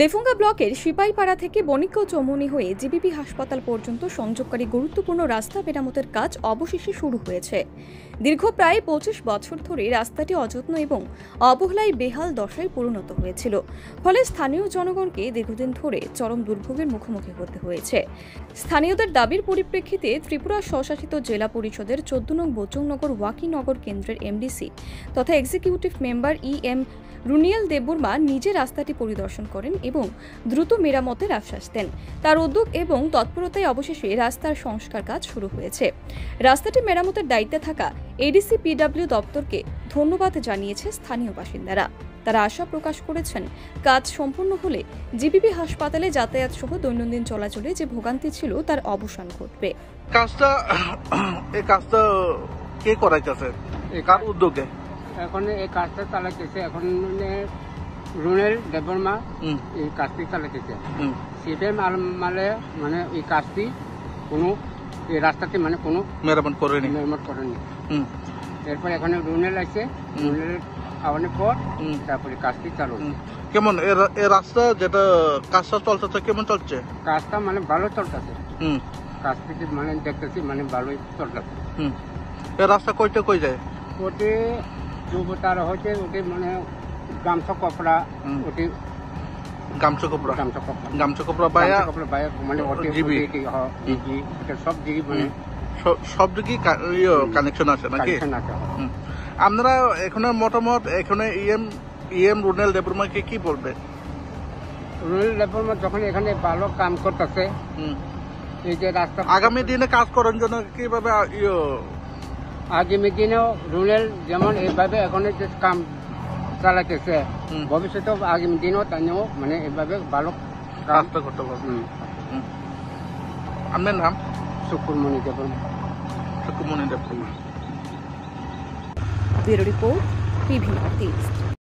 লেফুঙ্গা ব্লকের সিপাইপাড়া থেকে বণিকগাঁও চৌমুহনী হয়ে জিবিপি হাসপাতাল পর্যন্ত সংযোগকারী গুরুত্বপূর্ণ রাস্তা মেরামতের কাজ অবশেষে শুরু হয়েছে। দীর্ঘ প্রায় 25 বছর ধরে রাস্তাটি অযত্ন এবং অবহেলায় বেহাল দশায় পরিণত হয়েছিল, ফলে স্থানীয় জনগণকে দীর্ঘদিন ধরে চরম দুর্ভোগের মুখোমুখি হতে হয়েছে। স্থানীয়দের দাবির পরিপ্রেক্ষিতে ত্রিপুরা স্বশাসিত জেলা পরিষদের 14 নং বোচংনগর ওয়াকিনগর কেন্দ্রের এমডিসি তথা executive member EM Runial Debbarma নিজে রাস্তাটি পরিদর্শন করেন এবং দ্রুত মেরামতের আশ্বাস দেন। তার উদ্যোগ এবং তৎপরতায় অবশেষে রাস্তার সংস্কার কাজ শুরু হয়েছে। রাস্তাটি মেরামতের দায়িত্বে থাকা এডিসি PW দপ্তরকে ধন্যবাদ জানিয়েছে স্থানীয় বাসিন্দারা। তারা আশা প্রকাশ করেছেন, কাজ সম্পূর্ণ হলে জিবিপি হাসপাতালে যাতায়াত সহ দৈনন্দিন চলাচলে যে ভোগান্তি ছিল তার অবসান ঘটবে। এই কাজটা কে করাইতেছে? কার উদ্যোগে এখন এই কাজটা চালাইতেছে? এখন রুনেল দেববর্মা এই কাজটি চালাইতেছে। সিপিএম মালে মানে এই কাজটি কোনো এই রাস্তাটি মানে কোনো মেরামত করেনি। এরপর এখানে রুনেল আছে, রুনেল আওয়ানোর পর তারপরে কাজটি চালু। কেমন এই রাস্তা যেটা কাজটা চলতেছে কেমন চলছে? কাজটা মানে ভালো চলতেছে। কাজটি মানে দেখতেছি মানে ভালোই চলতেছে। এই রাস্তা কইতে কই যায়? ওটি যুবতার হচ্ছে ওটি মানে গামছা কপড়া, ওটি গামছা কপড়া মানে জিবি সব দিকে মানে সব দিকে কানেকশন আছে নাকি? আপনারা এখানে মতামত এখানে EM রুনেল দেববর্মাকে কি বলবে? রুনেল দেববর্মা যখন এখানে ভালো কাম করতেছে, এই যে রাস্তা আগামী দিনে কাজ করার জন্য কিভাবে আগামী দিনেও রুনেল যেমন এইভাবে এখন যে কাম চালাইতেছে, ভবিষ্যতে আগামী দিনেও তাইও মানে এইভাবে ভালো রাস্তা করতে পারবে। আপনার নাম? Sukurmoni Debbarma. Bureau report, PV North east.